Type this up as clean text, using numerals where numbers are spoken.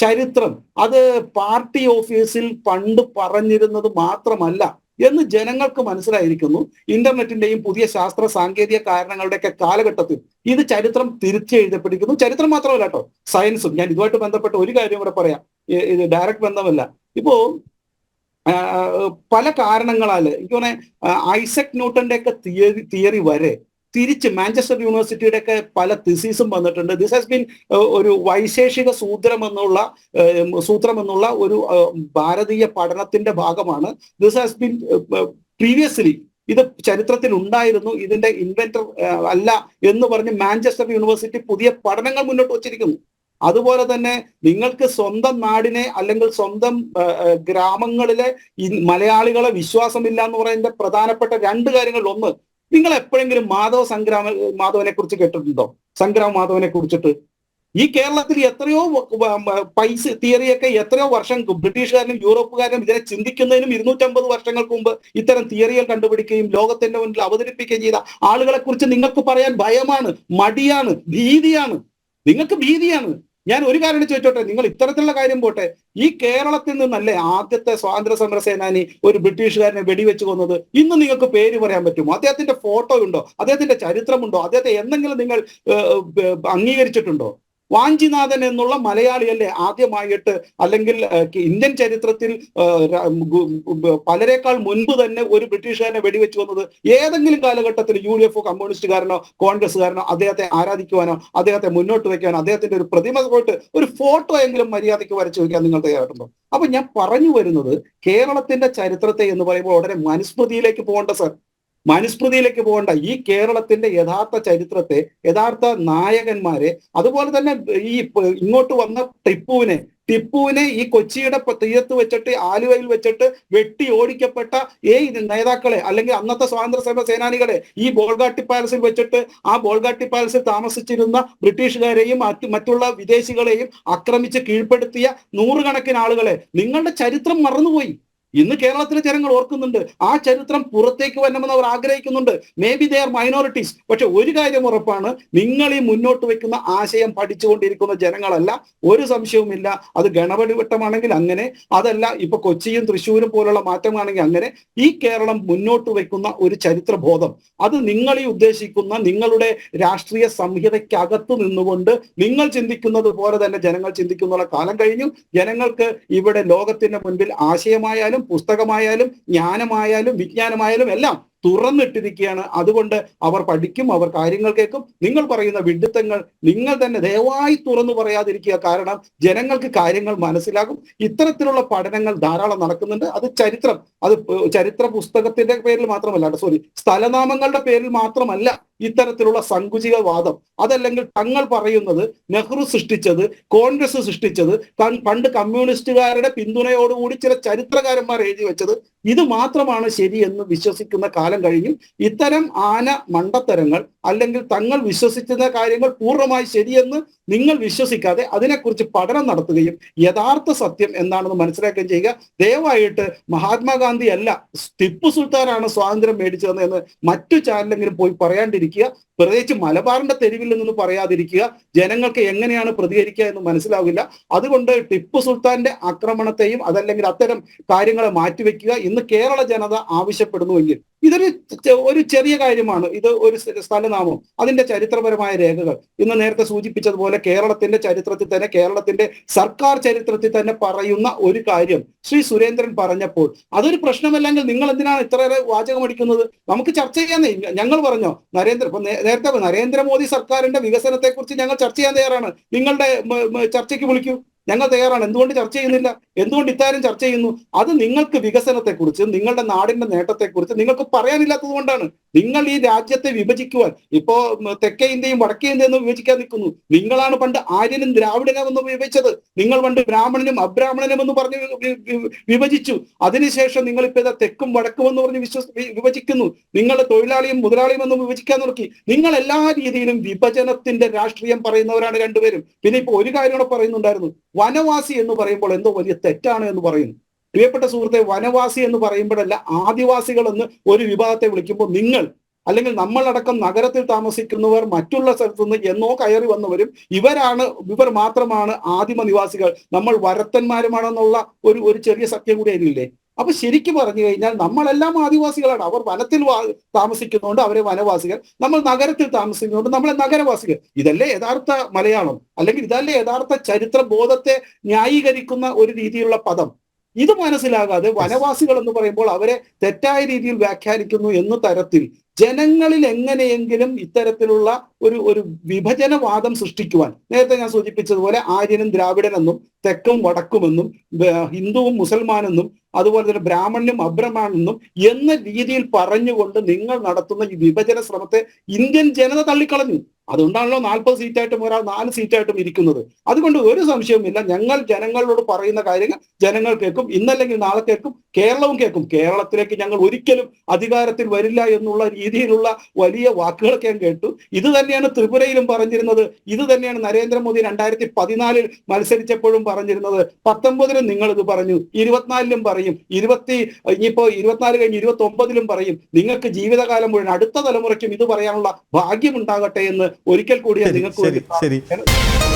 ചരിത്രം അത് പാർട്ടി ഓഫീസിൽ പണ്ട് പറഞ്ഞിരുന്നത് മാത്രമല്ല എന്ന് ജനങ്ങൾക്ക് മനസ്സിലായിരിക്കുന്നു. ഇന്റർനെറ്റിന്റെയും പുതിയ ശാസ്ത്ര സാങ്കേതിക കാരണങ്ങളുടെയൊക്കെ കാലഘട്ടത്തിൽ ഇത് ചരിത്രം തിരിച്ചെഴുതപ്പെട്ടിരിക്കുന്നു. ചരിത്രം മാത്രമല്ല കേട്ടോ, സയൻസും. ഞാൻ ഇതുമായിട്ട് ബന്ധപ്പെട്ട ഒരു കാര്യം കൂടെ പറയാം. ഇത് ഡയറക്റ്റ് ബന്ധമല്ല. ഇപ്പോ പല കാരണങ്ങളാൽ എനിക്ക് തോന്നുന്നത് ഐസക് ന്യൂട്ടന്റെ ഒക്കെ തിയറി വരെ തിരിച്ച് മാഞ്ചസ്റ്റർ യൂണിവേഴ്സിറ്റിയുടെ ഒക്കെ പല തിസീസും വന്നിട്ടുണ്ട്. ദിസ് ഹാസ് ബീൻ ഒരു വൈശേഷിക സൂത്രം എന്നുള്ള ഒരു ഭാരതീയ പഠനത്തിന്റെ ഭാഗമാണ്. ദിസ് ഹാസ് ബീൻ പ്രീവിയസ്ലി ഇത് ചരിത്രത്തിൽ ഉണ്ടായിരുന്നു, ഇതിന്റെ ഇൻവെന്റർ അല്ല എന്ന് പറഞ്ഞ് മാഞ്ചസ്റ്റർ യൂണിവേഴ്സിറ്റി പുതിയ പഠനങ്ങൾ മുന്നോട്ട് വച്ചിരിക്കുന്നു. അതുപോലെ തന്നെ നിങ്ങൾക്ക് സ്വന്തം നാടിനെ അല്ലെങ്കിൽ സ്വന്തം ഗ്രാമങ്ങളിലെ മലയാളികളെ വിശ്വാസമില്ല എന്ന് പറയുന്ന പ്രധാനപ്പെട്ട രണ്ട് കാര്യങ്ങൾ. ഒന്ന്, നിങ്ങൾ എപ്പോഴെങ്കിലും മാധവനെ കുറിച്ച് കേട്ടിട്ടുണ്ടോ? സംഗ്രാം മാധവനെ കുറിച്ചിട്ട് ഈ കേരളത്തിൽ എത്രയോ പൈസ തിയറിയൊക്കെ എത്രയോ വർഷം ബ്രിട്ടീഷുകാരനും യൂറോപ്പുകാരനും ഇതിനെ ചിന്തിക്കുന്നതിനും 250 വർഷങ്ങൾക്ക് മുമ്പ് ഇത്തരം തിയറികൾ കണ്ടുപിടിക്കുകയും ലോകത്തിന്റെ മുന്നിൽ അവതരിപ്പിക്കുകയും ചെയ്ത ആളുകളെ കുറിച്ച് നിങ്ങൾക്ക് പറയാൻ ഭയമാണ്, മടിയാണ്, ഭീതിയാണ്. നിങ്ങൾക്ക് ഭീതിയാണ്. ഞാൻ ഒരു കാര്യം ചോദിച്ചോട്ടെ, നിങ്ങൾ ഇത്തരത്തിലുള്ള കാര്യം പോട്ടെ, ഈ കേരളത്തിൽ നിന്നല്ലേ ആദ്യത്തെ സ്വാതന്ത്ര്യ സമര സേനാനി ഒരു ബ്രിട്ടീഷുകാരനെ വെടിവെച്ച് കൊന്നത്? ഇന്ന് നിങ്ങൾക്ക് പേര് പറയാൻ പറ്റുമോ? അദ്ദേഹത്തിന്റെ ഫോട്ടോ ഉണ്ടോ? അദ്ദേഹത്തിന്റെ ചരിത്രമുണ്ടോ? അദ്ദേഹത്തെ എന്തെങ്കിലും നിങ്ങൾ അംഗീകരിച്ചിട്ടുണ്ടോ? വാഞ്ചിനാഥൻ എന്നുള്ള മലയാളിയല്ലേ ആദ്യമായിട്ട്, അല്ലെങ്കിൽ ഇന്ത്യൻ ചരിത്രത്തിൽ പലരെക്കാൾ മുൻപ് തന്നെ ഒരു ബ്രിട്ടീഷുകാരനെ വെടിവെച്ച് വന്നത്? ഏതെങ്കിലും കാലഘട്ടത്തിൽ UDF കമ്മ്യൂണിസ്റ്റുകാരനോ കോൺഗ്രസ്സുകാരനോ അദ്ദേഹത്തെ ആരാധിക്കുവാനോ അദ്ദേഹത്തെ മുന്നോട്ട് വെക്കാനോ അദ്ദേഹത്തിന്റെ ഒരു പ്രതിമ പോയിട്ട് ഒരു ഫോട്ടോ എങ്കിലും മര്യാദയ്ക്ക് വരച്ചു വെക്കാൻ നിങ്ങൾ തയ്യാറുണ്ടോ? അപ്പൊ ഞാൻ പറഞ്ഞു വരുന്നത്, കേരളത്തിന്റെ ചരിത്രത്തെ എന്ന് പറയുമ്പോൾ ഉടനെ മനുസ്മൃതിയിലേക്ക് പോകേണ്ട സർ, മനുസ്മൃതിയിലേക്ക് പോകേണ്ട. ഈ കേരളത്തിന്റെ യഥാർത്ഥ ചരിത്രത്തെ, യഥാർത്ഥ നായകന്മാരെ, അതുപോലെ തന്നെ ഈ ഇങ്ങോട്ട് വന്ന ടിപ്പുവിനെ ഈ കൊച്ചിയുടെ തീരത്ത് വെച്ചിട്ട് ആലുവയിൽ വെച്ചിട്ട് വെട്ടി ഓടിക്കപ്പെട്ട നേതാക്കളെ, അല്ലെങ്കിൽ അന്നത്തെ സ്വാതന്ത്ര്യ സമര സേനാനികളെ ഈ ബോൾഗാട്ടി പാലസിൽ വെച്ചിട്ട് ആ ബോൾഗാട്ടി പാലസിൽ താമസിച്ചിരുന്ന ബ്രിട്ടീഷുകാരെയും മറ്റുള്ള വിദേശികളെയും ആക്രമിച്ച് കീഴ്പ്പെടുത്തിയ നൂറുകണക്കിന് ആളുകളെ നിങ്ങളുടെ ചരിത്രം മറന്നുപോയി. ഇന്ന് കേരളത്തിലെ ജനങ്ങൾ ഓർക്കുന്നുണ്ട്. ആ ചരിത്രം പുറത്തേക്ക് വരണമെന്ന് അവർ ആഗ്രഹിക്കുന്നുണ്ട്. May be they are minorities. പക്ഷെ ഒരു കാര്യം ഉറപ്പാണ്, നിങ്ങൾ ഈ മുന്നോട്ട് വെക്കുന്ന ആശയം പഠിച്ചുകൊണ്ടിരിക്കുന്ന ജനങ്ങളല്ല, ഒരു സംശയവുമില്ല. അത് ഗണപതി വട്ടമാണെങ്കിൽ അങ്ങനെ, അതല്ല ഇപ്പൊ കൊച്ചിയും തൃശ്ശൂരും പോലുള്ള മാറ്റമാണെങ്കിൽ അങ്ങനെ. ഈ കേരളം മുന്നോട്ട് വെക്കുന്ന ഒരു ചരിത്രബോധം, അത് നിങ്ങൾ ഈ ഉദ്ദേശിക്കുന്ന നിങ്ങളുടെ രാഷ്ട്രീയ സംഹിതയ്ക്കകത്ത് നിന്നുകൊണ്ട് നിങ്ങൾ ചിന്തിക്കുന്നത് പോലെ തന്നെ ജനങ്ങൾ ചിന്തിക്കുന്ന കാലം കഴിഞ്ഞു. ജനങ്ങൾക്ക് ഇവിടെ ലോകത്തിന്റെ മുൻപിൽ ആശയമായാലും പുസ്തകമായാലും ജ്ഞാനമായാലും വിജ്ഞാനമായാലും എല്ലാം തുറന്നിട്ടിരിക്കുകയാണ്. അതുകൊണ്ട് അവർ പഠിക്കും, അവർ കാര്യങ്ങൾ കേൾക്കും. നിങ്ങൾ പറയുന്ന വിഡ്ഢിത്തങ്ങൾ നിങ്ങൾ തന്നെ ദയവായി തുറന്നു പറയാതിരിക്കുക. കാരണം ജനങ്ങൾക്ക് കാര്യങ്ങൾ മനസ്സിലാകും. ഇത്തരത്തിലുള്ള പഠനങ്ങൾ ധാരാളം നടക്കുന്നുണ്ട്. അത് ചരിത്ര പുസ്തകത്തിന്റെ പേരിൽ മാത്രമല്ല, സ്ഥലനാമങ്ങളുടെ പേരിൽ മാത്രമല്ല ഇത്തരത്തിലുള്ള സങ്കുചിത വാദം. അതല്ലെങ്കിൽ തങ്ങൾ പറയുന്നത് നെഹ്റു സൃഷ്ടിച്ചത്, കോൺഗ്രസ് സൃഷ്ടിച്ചത്, പണ്ട് കമ്മ്യൂണിസ്റ്റുകാരുടെ പിന്തുണയോടുകൂടി ചില ചരിത്രകാരന്മാർ എഴുതി വെച്ചത്, ഇത് മാത്രമാണ് ശരി എന്ന് വിശ്വസിക്കുന്ന കാലം കഴിഞ്ഞു. ഇത്തരം മണ്ടത്തരങ്ങൾ അല്ലെങ്കിൽ തങ്ങൾ വിശ്വസിക്കുന്ന കാര്യങ്ങൾ പൂർണ്ണമായി ശരിയെന്ന് നിങ്ങൾ വിശ്വസിക്കാതെ അതിനെക്കുറിച്ച് പഠനം നടത്തുകയും യഥാർത്ഥ സത്യം എന്താണെന്ന് മനസ്സിലാക്കുകയും ചെയ്യുക. ദയവായിട്ട് മഹാത്മാഗാന്ധി അല്ല, ടിപ്പു സുൽത്താനാണ് സ്വാതന്ത്ര്യം മേടിച്ചതെന്ന് മറ്റു ചാനലെങ്കിലും പോയി പറയാണ്ടിരിക്കുക. പ്രത്യേകിച്ച് മലബാറിന്റെ തെരുവിൽ നിന്ന് പറയാതിരിക്കുക. ജനങ്ങൾക്ക് എങ്ങനെയാണ് പ്രതികരിക്കുക എന്ന് മനസ്സിലാവില്ല. അതുകൊണ്ട് ടിപ്പു സുൽത്താന്റെ ആക്രമണത്തെയും അതല്ലെങ്കിൽ അത്തരം കാര്യങ്ങളെ മാറ്റിവെക്കുക. ഇന്ന് കേരള ജനത ആവശ്യപ്പെടുന്നുവെങ്കിൽ ഒരു ചെറിയ കാര്യമാണ്. ഇത് ഒരു സ്ഥലനാമം, അതിന്റെ ചരിത്രപരമായ രേഖകൾ ഇന്ന് നേരത്തെ സൂചിപ്പിച്ചതുപോലെ കേരളത്തിന്റെ ചരിത്രത്തിൽ തന്നെ, കേരളത്തിന്റെ സർക്കാർ ചരിത്രത്തിൽ തന്നെ പറയുന്ന ഒരു കാര്യം ശ്രീ സുരേന്ദ്രൻ പറഞ്ഞപ്പോൾ അതൊരു പ്രശ്നമല്ലെങ്കിൽ നിങ്ങൾ എന്തിനാണ് ഇത്രയേറെ വാചകമടിക്കുന്നത്? നമുക്ക് ചർച്ച ചെയ്യാന്നേ. ഞങ്ങൾ പറഞ്ഞോ നേരത്തെ നരേന്ദ്രമോദി സർക്കാരിന്റെ വികസനത്തെ കുറിച്ച് ഞങ്ങൾ ചർച്ച ചെയ്യാൻ തയ്യാറാണ്. നിങ്ങളുടെ ചർച്ചയ്ക്ക് വിളിക്കൂ, ഞങ്ങൾ തയ്യാറാണ്. എന്തുകൊണ്ട് ചർച്ച ചെയ്യുന്നില്ല? എന്തുകൊണ്ട് ഇത്താരും ചർച്ച ചെയ്യുന്നു? അത് നിങ്ങൾക്ക് വികസനത്തെക്കുറിച്ച്, നിങ്ങളുടെ നാടിന്റെ നേട്ടത്തെക്കുറിച്ച് നിങ്ങൾക്ക് പറയാനില്ലാത്തത് കൊണ്ടാണ്. നിങ്ങൾ ഈ രാജ്യത്തെ വിഭജിക്കുവാൻ, ഇപ്പോ തെക്കേ ഇന്ത്യയും വടക്കേ ഇന്ത്യയും എന്ന് വിഭജിക്കാൻ നിൽക്കുന്നു. നിങ്ങളാണ് പണ്ട് ആര്യനും ദ്രാവിഡനും എന്ന് വിഭജിച്ചത്. നിങ്ങൾ പണ്ട് ബ്രാഹ്മണനും അബ്രാഹ്മണനും എന്ന് പറഞ്ഞ് വിഭജിച്ചു. അതിനുശേഷം നിങ്ങൾ ഇപ്പൊ തെക്കും വടക്കും എന്ന് പറഞ്ഞ് വിഭജിക്കുന്നു. നിങ്ങൾ തൊഴിലാളിയും മുതലാളിയും എന്ന് വിഭജിക്കാൻ നോക്കി. നിങ്ങൾ എല്ലാ രീതിയിലും വിഭജനത്തിന്റെ രാഷ്ട്രീയം പറയുന്നവരാണ് രണ്ടുപേരും. പിന്നെ ഇപ്പൊ ഒരു കാര്യം കൂടെ പറയുന്നുണ്ടായിരുന്നു, വനവാസി എന്ന് പറയുമ്പോൾ എന്തോ വലിയ തെറ്റാണ് എന്ന് പറയുന്നു. പ്രിയപ്പെട്ട സുഹൃത്തെ, വനവാസി എന്ന് പറയുമ്പോഴല്ല, ആദിവാസികൾ എന്ന് ഒരു വിഭാഗത്തെ വിളിക്കുമ്പോൾ നിങ്ങൾ അല്ലെങ്കിൽ നമ്മളടക്കം നഗരത്തിൽ താമസിക്കുന്നവർ മറ്റുള്ള സ്ഥലത്തുനിന്ന് എന്നോ കയറി വന്നവരും ഇവർ മാത്രമാണ് ആദിമ നിവാസികൾ, നമ്മൾ വരത്തന്മാരുമാണെന്നുള്ള ഒരു ചെറിയ സത്യം കൂടി അതിലില്ലേ? അപ്പൊ ശരിക്കും പറഞ്ഞു കഴിഞ്ഞാൽ നമ്മളെല്ലാം ആദിവാസികളാണ്. അവർ വനത്തിൽ താമസിക്കുന്നതുകൊണ്ട് അവരെ വനവാസികൾ, നമ്മൾ നഗരത്തിൽ താമസിക്കുന്നതുകൊണ്ട് നമ്മളെ നഗരവാസികൾ. ഇതല്ലേ യഥാർത്ഥ മലയാളം? അല്ലെങ്കിൽ ഇതല്ലേ യഥാർത്ഥ ചരിത്ര ബോധത്തെ ന്യായീകരിക്കുന്ന ഒരു രീതിയിലുള്ള പദം? ഇത് മനസ്സിലാകാതെ വനവാസികൾ എന്ന് പറയുമ്പോൾ അവരെ തെറ്റായ രീതിയിൽ വ്യാഖ്യാനിക്കുന്നു എന്ന തരത്തിൽ ജനങ്ങളിൽ എങ്ങനെയെങ്കിലും ഇത്തരത്തിലുള്ള ഒരു വിഭജനവാദം സൃഷ്ടിക്കുവാൻ, നേരത്തെ ഞാൻ സൂചിപ്പിച്ചതുപോലെ ആര്യനും ദ്രാവിഡനെന്നും തെക്കും വടക്കുമെന്നും ഹിന്ദുവും മുസൽമാനെന്നും അതുപോലെ തന്നെ ബ്രാഹ്മണനും അബ്രഹ്മണെന്നും എന്ന രീതിയിൽ പറഞ്ഞുകൊണ്ട് നിങ്ങൾ നടത്തുന്ന ഈ വിഭജന ശ്രമത്തെ ഇന്ത്യൻ ജനത തള്ളിക്കളഞ്ഞു. അതുകൊണ്ടാണല്ലോ 40 സീറ്റായിട്ടും ഒരാൾ 4 സീറ്റായിട്ടും ഇരിക്കുന്നത്. അതുകൊണ്ട് ഒരു സംശയവുമില്ല, ഞങ്ങൾ ജനങ്ങളോട് പറയുന്ന കാര്യങ്ങൾ ജനങ്ങൾ കേൾക്കും, ഇന്നല്ലെങ്കിൽ നാളെ കേൾക്കും, കേരളവും കേൾക്കും. കേരളത്തിലേക്ക് ഞങ്ങൾ ഒരിക്കലും അധികാരത്തിൽ വരില്ല എന്നുള്ള രീതിയിലുള്ള വലിയ വാക്കുകളൊക്കെ ഞാൻ കേട്ടു. ഇത് തന്നെയാണ് ത്രിപുരയിലും പറഞ്ഞിരുന്നത്, ഇത് തന്നെയാണ് നരേന്ദ്രമോദി 2014 മത്സരിച്ചപ്പോഴും പറഞ്ഞിരുന്നത്. 19-ലും നിങ്ങൾ ഇത് പറഞ്ഞു, 24-ലും പറയും, ഇനിയിപ്പോ 24 കഴിഞ്ഞ് 29-ലും പറയും. നിങ്ങൾക്ക് ജീവിതകാലം മുഴുവൻ അടുത്ത തലമുറയ്ക്കും ഇത് പറയാനുള്ള ഭാഗ്യമുണ്ടാകട്ടെ എന്ന് ഒരിക്കൽ കൂടി നിങ്ങൾക്ക്